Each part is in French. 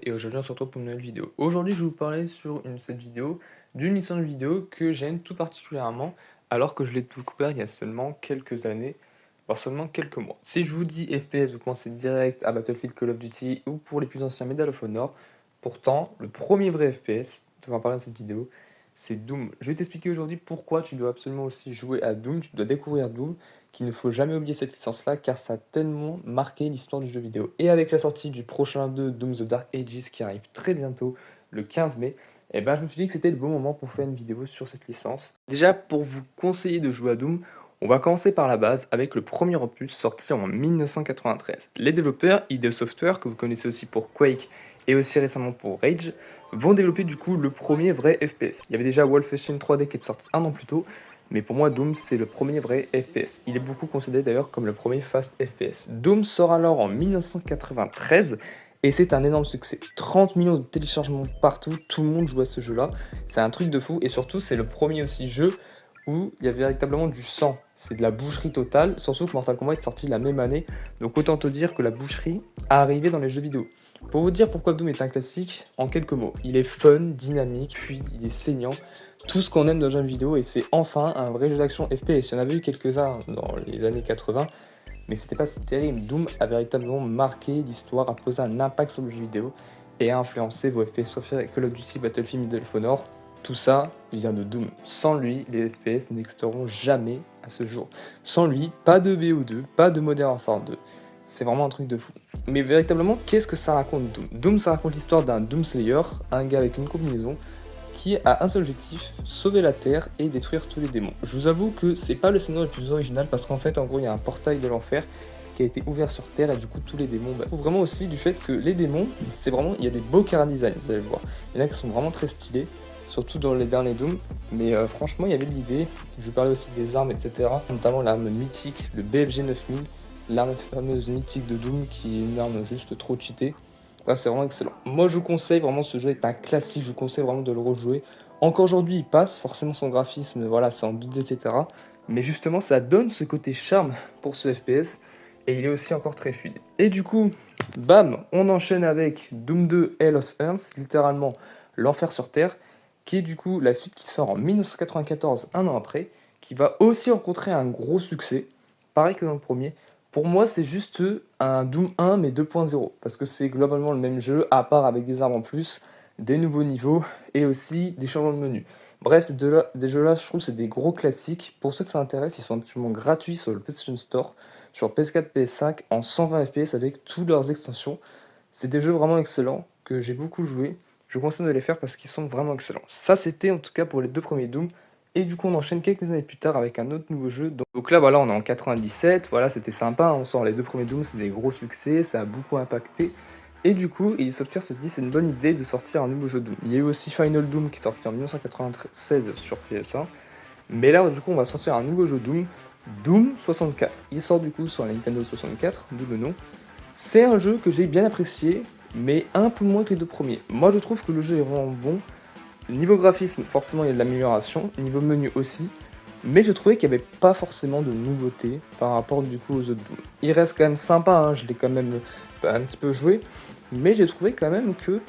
Et aujourd'hui on se retrouve pour une nouvelle vidéo. Aujourd'hui je vais vous parler cette vidéo d'une licence vidéo que j'aime tout particulièrement alors que je l'ai découvert il y a seulement quelques années, voire seulement quelques mois. Si je vous dis FPS, vous pensez direct à Battlefield, Call of Duty ou pour les plus anciens Medal of Honor. Pourtant, le premier vrai FPS, dont on va parler dans cette vidéo, c'est Doom. Je vais t'expliquer aujourd'hui pourquoi tu dois absolument aussi jouer à Doom, tu dois découvrir Doom, qu'il ne faut jamais oublier cette licence-là car ça a tellement marqué l'histoire du jeu vidéo. Et avec la sortie du prochain 2, Doom The Dark Ages, qui arrive très bientôt, le 15 mai, et ben je me suis dit que c'était le bon moment pour faire une vidéo sur cette licence. Déjà, pour vous conseiller de jouer à Doom, on va commencer par la base avec le premier opus sorti en 1993. Les développeurs ID Software, que vous connaissez aussi pour Quake et aussi récemment pour Rage, vont développer du coup le premier vrai FPS. Il y avait déjà Wolfenstein 3D qui est sorti un an plus tôt, mais pour moi, Doom, c'est le premier vrai FPS. Il est beaucoup considéré d'ailleurs comme le premier fast FPS. Doom sort alors en 1993 et c'est un énorme succès. 30 millions de téléchargements partout, tout le monde joue à ce jeu-là. C'est un truc de fou et surtout, c'est le premier aussi jeu où il y a véritablement du sang. C'est de la boucherie totale, surtout que Mortal Kombat est sorti la même année. Donc autant te dire que la boucherie a arrivé dans les jeux vidéo. Pour vous dire pourquoi Doom est un classique, en quelques mots, il est fun, dynamique, fluide, il est saignant, tout ce qu'on aime dans un jeu vidéo et c'est enfin un vrai jeu d'action FPS. Il y en avait eu quelques-uns dans les années 80, mais c'était pas si terrible. Doom a véritablement marqué l'histoire, a posé un impact sur le jeu vidéo et a influencé vos FPS préférés, Call of Duty, Battlefield, Medal of Honor. Tout ça vient de Doom. Sans lui, les FPS n'existeront jamais à ce jour. Sans lui, pas de BO2, pas de Modern Warfare 2. C'est vraiment un truc de fou. Mais véritablement, qu'est-ce que ça raconte Doom? Doom, ça raconte l'histoire d'un Doom Slayer, un gars avec une combinaison, qui a un seul objectif, sauver la Terre et détruire tous les démons. Je vous avoue que c'est pas le scénario le plus original parce qu'en fait, en gros, il y a un portail de l'enfer qui a été ouvert sur Terre et du coup, tous les démons. Vraiment aussi du fait que les démons, c'est vraiment, il y a des beaux chara design, vous allez le voir. Il y en a qui sont vraiment très stylés, surtout dans les derniers Doom. Mais franchement, il y avait de l'idée. Je vais parler aussi des armes, etc. Notamment l'arme mythique, le BFG 9000, l'arme fameuse mythique de Doom qui est une arme juste trop cheatée. Ouais, c'est vraiment excellent. Moi, je vous conseille vraiment, ce jeu est un classique, je vous conseille vraiment de le rejouer. Encore aujourd'hui, il passe, forcément son graphisme, voilà, c'est en 2D, etc. Mais justement, ça donne ce côté charme pour ce FPS, et il est aussi encore très fluide. Et du coup, bam, on enchaîne avec Doom 2 Hell of Earth, littéralement l'enfer sur Terre, qui est du coup la suite qui sort en 1994, un an après, qui va aussi rencontrer un gros succès, pareil que dans le premier. Pour moi, c'est juste un Doom 1 mais 2.0 parce que c'est globalement le même jeu, à part avec des armes en plus, des nouveaux niveaux et aussi des changements de menu. Bref, des jeux-là, je trouve, c'est des gros classiques. Pour ceux que ça intéresse, ils sont actuellement gratuits sur le PlayStation Store, sur PS4, PS5, en 120 FPS avec toutes leurs extensions. C'est des jeux vraiment excellents que j'ai beaucoup joué. Je vous conseille de les faire parce qu'ils sont vraiment excellents. Ça, c'était en tout cas pour les deux premiers Doom. Et du coup, on enchaîne quelques années plus tard avec un autre nouveau jeu. Donc là, voilà, on est en 97. Voilà, c'était sympa. On sort les deux premiers Doom, c'est des gros succès. Ça a beaucoup impacté. Et du coup, id Software se dit c'est une bonne idée de sortir un nouveau jeu Doom. Il y a eu aussi Final Doom qui est sorti en 1996 sur PS1. Mais là, du coup, on va sortir un nouveau jeu Doom, Doom 64. Il sort du coup sur la Nintendo 64, d'où le nom. C'est un jeu que j'ai bien apprécié, mais un peu moins que les deux premiers. Moi, je trouve que le jeu est vraiment bon. Niveau graphisme, forcément, il y a de l'amélioration. Niveau menu aussi. Mais je trouvais qu'il n'y avait pas forcément de nouveauté par rapport du coup aux autres Doom. Il reste quand même sympa, hein, je l'ai quand même un petit peu joué. Mais j'ai trouvé quand même que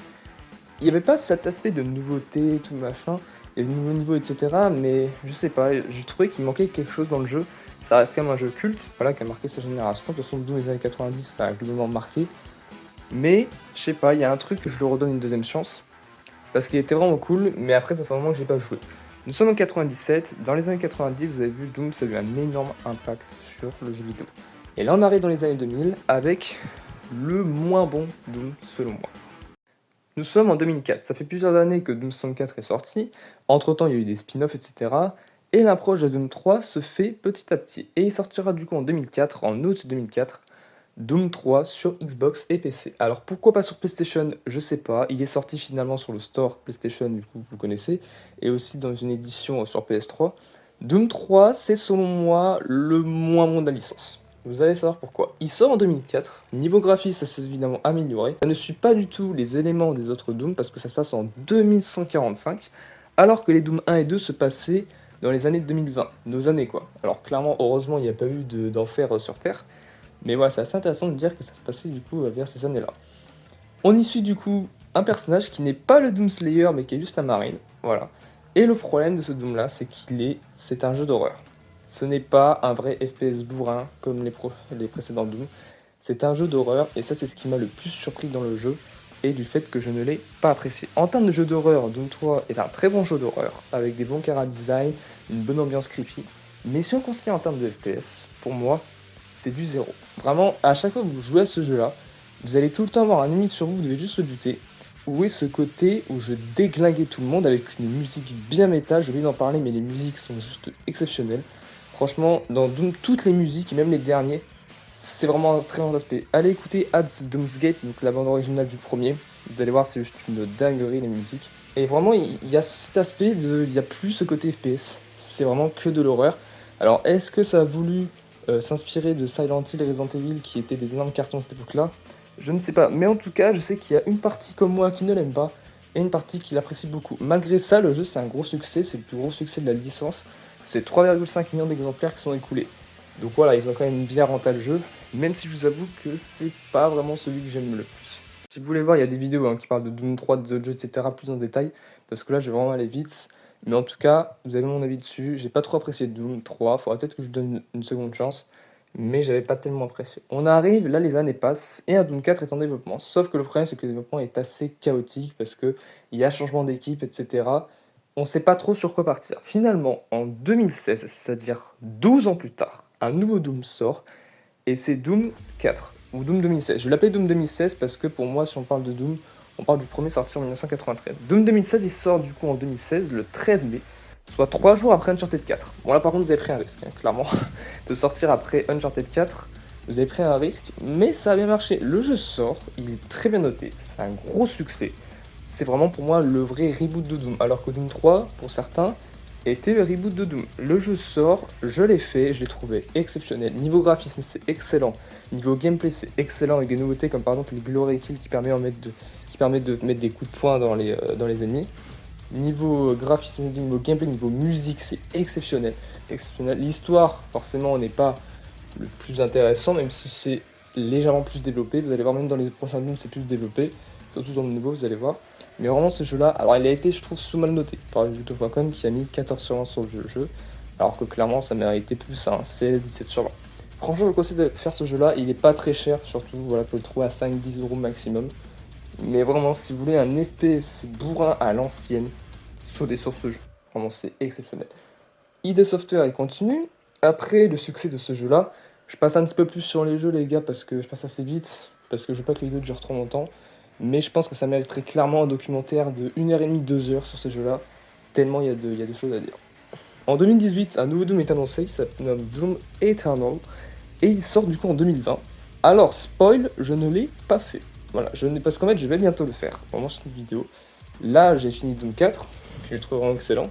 il n'y avait pas cet aspect de nouveauté, tout machin. Il y a de nouveaux niveaux, etc. Mais je sais pas, j'ai trouvé qu'il manquait quelque chose dans le jeu. Ça reste quand même un jeu culte, voilà, qui a marqué sa génération. De toute façon, Doom des années 90, ça a globalement marqué. Mais, je sais pas, il y a un truc que je lui redonne une deuxième chance. Parce qu'il était vraiment cool, mais après, ça fait un moment que j'ai pas joué. Nous sommes en 97, dans les années 90, vous avez vu, Doom, ça a eu un énorme impact sur le jeu vidéo. Et là, on arrive dans les années 2000 avec le moins bon Doom, selon moi. Nous sommes en 2004, ça fait plusieurs années que Doom 64 est sorti, entre-temps il y a eu des spin-offs, etc. Et l'approche de Doom 3 se fait petit à petit, et il sortira du coup en 2004, en août 2004, Doom 3 sur Xbox et PC. Alors pourquoi pas sur PlayStation, je sais pas, il est sorti finalement sur le store PlayStation, du coup vous connaissez, et aussi dans une édition sur PS3. Doom 3, c'est selon moi le moins bon de la licence. Vous allez savoir pourquoi. Il sort en 2004, niveau graphisme ça s'est évidemment amélioré. Ça ne suit pas du tout les éléments des autres Doom parce que ça se passe en 2145, alors que les Doom 1 et 2 se passaient dans les années 2020, nos années quoi. Alors clairement, heureusement, il n'y a pas eu d'enfer sur Terre, mais voilà, c'est assez intéressant de dire que ça se passait du coup vers ces années-là. On y suit du coup un personnage qui n'est pas le Doomslayer, mais qui est juste un marine, voilà. Et le problème de ce Doom là, c'est un jeu d'horreur. Ce n'est pas un vrai FPS bourrin comme les précédents Doom. C'est un jeu d'horreur, et ça c'est ce qui m'a le plus surpris dans le jeu, et du fait que je ne l'ai pas apprécié. En termes de jeu d'horreur, Doom 3 est un très bon jeu d'horreur, avec des bons chara-design, une bonne ambiance creepy. Mais si on considère en termes de FPS, pour moi, c'est du zéro. Vraiment, à chaque fois que vous jouez à ce jeu-là, vous allez tout le temps avoir un ennemi sur vous, vous devez juste le buter. Où est ce côté où je déglinguais tout le monde avec une musique bien métal, j'ai oublié d'en parler, mais les musiques sont juste exceptionnelles. Franchement, dans Doom, toutes les musiques, et même les derniers, c'est vraiment un très bon aspect. Allez écouter Ads Doomsgate, donc la bande originale du premier. Vous allez voir, c'est juste une dinguerie les musiques. Et vraiment, il y a cet aspect de. Il n'y a plus ce côté FPS. C'est vraiment que de l'horreur. Alors, est-ce que ça a voulu s'inspirer de Silent Hill et Resident Evil qui étaient des énormes cartons à cette époque-là? Je ne sais pas. Mais en tout cas, je sais qu'il y a une partie comme moi qui ne l'aime pas et une partie qui l'apprécie beaucoup. Malgré ça, le jeu c'est un gros succès. C'est le plus gros succès de la licence. C'est 3,5 millions d'exemplaires qui sont écoulés. Donc voilà, ils ont quand même bien renté le jeu, même si je vous avoue que c'est pas vraiment celui que j'aime le plus. Si vous voulez voir, il y a des vidéos qui parlent de Doom 3, de The Jeu, etc. plus en détail, parce que là, je vais vraiment aller vite. Mais en tout cas, vous avez mon avis dessus. J'ai pas trop apprécié Doom 3, faudra peut-être que je donne une seconde chance, mais j'avais pas tellement apprécié. On arrive, là les années passent, et un Doom 4 est en développement. Sauf que le problème, c'est que le développement est assez chaotique, parce que il y a changement d'équipe, etc. On sait pas trop sur quoi partir. Finalement, en 2016, c'est-à-dire 12 ans plus tard, un nouveau Doom sort, et c'est Doom 4, ou Doom 2016. Je l'appelle Doom 2016 parce que pour moi, si on parle de Doom, on parle du premier sorti en 1993. Doom 2016, il sort du coup en 2016, le 13 mai, soit 3 jours après Uncharted 4. Bon là par contre, vous avez pris un risque, clairement, de sortir après Uncharted 4. Vous avez pris un risque, mais ça a bien marché. Le jeu sort, il est très bien noté, c'est un gros succès. C'est vraiment pour moi le vrai reboot de Doom, alors que Doom 3, pour certains, était le reboot de Doom. Le jeu sort, je l'ai fait, je l'ai trouvé exceptionnel. Niveau graphisme, c'est excellent. Niveau gameplay, c'est excellent avec des nouveautés comme par exemple les Glory Kills qui permettent de mettre des coups de poing dans les ennemis. Niveau graphisme, niveau gameplay, niveau musique, c'est exceptionnel. Exceptionnel. L'histoire, forcément, n'est pas le plus intéressant, même si c'est légèrement plus développé. Vous allez voir, même dans les prochains Doom, c'est plus développé. Surtout dans le nouveau, vous allez voir. Mais vraiment, ce jeu-là, alors il a été, je trouve, sous mal noté par youtube.com qui a mis 14 sur 20 sur le jeu. Alors que clairement, ça méritait plus un 16, 17 sur 20. Franchement, je vous conseille de faire ce jeu-là. Il est pas très cher, surtout. Voilà, vous pouvez le trouver à 5-10 euros maximum. Mais vraiment, si vous voulez un FPS bourrin à l'ancienne, sautez sur ce jeu. Vraiment, c'est exceptionnel. ID Software, il continue. Après le succès de ce jeu-là, je passe un petit peu plus sur les jeux, les gars, parce que je passe assez vite, parce que je veux pas que les vidéos durent trop longtemps. Mais je pense que ça mériterait clairement un documentaire de 1h30, 2 heures sur ces jeux-là, tellement il y a des choses à dire. En 2018, un nouveau Doom est annoncé, qui s'appelle Doom Eternal, et il sort du coup en 2020. Alors, spoil, je ne l'ai pas fait. Voilà, parce qu'en fait, je vais bientôt le faire, pendant cette vidéo. Là, j'ai fini Doom 4, je le trouve vraiment excellent.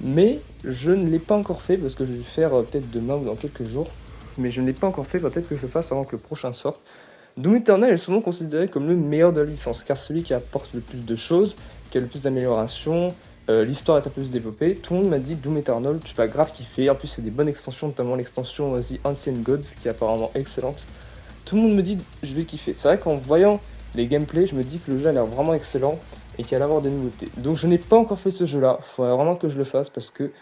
Mais je ne l'ai pas encore fait parce que je vais le faire peut-être demain ou dans quelques jours. Mais je ne l'ai pas encore fait, peut-être que je le fasse avant que le prochain sorte. Doom Eternal est souvent considéré comme le meilleur de la licence, car celui qui apporte le plus de choses, qui a le plus d'améliorations, l'histoire est un peu plus développée. Tout le monde m'a dit Doom Eternal, tu vas grave kiffer. En plus, c'est des bonnes extensions, notamment l'extension The Ancient Gods, qui est apparemment excellente. Tout le monde me dit je vais kiffer. C'est vrai qu'en voyant les gameplays, je me dis que le jeu a l'air vraiment excellent et qu'il va avoir des nouveautés. Donc je n'ai pas encore fait ce jeu-là, il faudrait vraiment que je le fasse parce que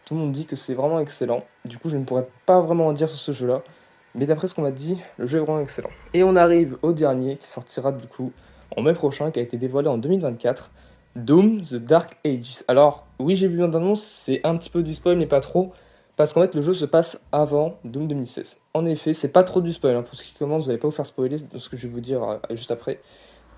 tout le monde dit que c'est vraiment excellent. Du coup, je ne pourrais pas vraiment en dire sur ce jeu-là. Mais d'après ce qu'on m'a dit, le jeu est vraiment excellent. Et on arrive au dernier qui sortira du coup en mai prochain, qui a été dévoilé en 2024. Doom The Dark Ages. Alors, oui, j'ai vu une annonce, c'est un petit peu du spoil, mais pas trop. Parce qu'en fait, le jeu se passe avant Doom 2016. En effet, c'est pas trop du spoil. Pour ce qui commence, vous n'allez pas vous faire spoiler de ce que je vais vous dire juste après.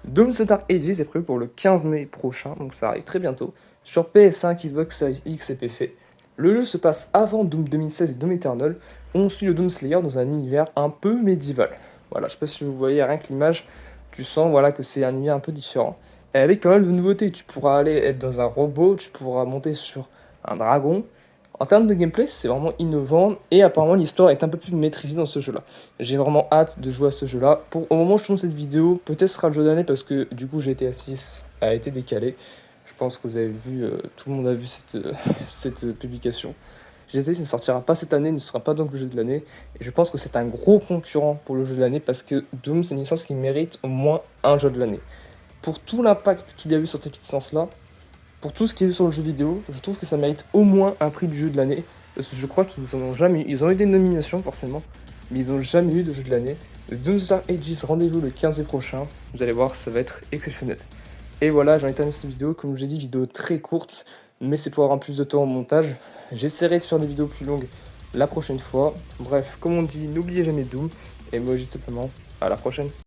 Doom The Dark Ages est prévu pour le 15 mai prochain, donc ça arrive très bientôt, sur PS5, Xbox Series X et PC. Le jeu se passe avant Doom 2016 et Doom Eternal. On suit le Doom Slayer dans un univers un peu médiéval. Voilà, je sais pas si vous voyez, rien que l'image, tu sens voilà, que c'est un univers un peu différent. Et avec pas mal de nouveautés, tu pourras aller être dans un robot, tu pourras monter sur un dragon. En termes de gameplay, c'est vraiment innovant et apparemment l'histoire est un peu plus maîtrisée dans ce jeu-là. J'ai vraiment hâte de jouer à ce jeu-là. Au moment où je tourne cette vidéo, peut-être ce sera le jeu d'année parce que du coup GTA 6 a été décalé. Je pense que vous avez vu, tout le monde a vu cette publication. Je les ai, ça ne sortira pas cette année, ne sera pas donc le jeu de l'année. Et je pense que c'est un gros concurrent pour le jeu de l'année parce que Doom, c'est une licence qui mérite au moins un jeu de l'année. Pour tout l'impact qu'il y a eu sur cette licence-là, pour tout ce qu'il y a eu sur le jeu vidéo, je trouve que ça mérite au moins un prix du jeu de l'année. Parce que je crois qu'ils n'en ont jamais eu. Ils ont eu des nominations forcément, mais ils n'ont jamais eu de jeu de l'année. Le Doomsday Aegis, rendez-vous le 15 mai prochain. Vous allez voir, ça va être exceptionnel. Et voilà, j'ai envie de terminer cette vidéo. Comme j'ai dit, vidéo très courte, mais c'est pour avoir plus de temps au montage. J'essaierai de faire des vidéos plus longues la prochaine fois. Bref, comme on dit, n'oubliez jamais Doom. Et moi, je dis simplement à la prochaine.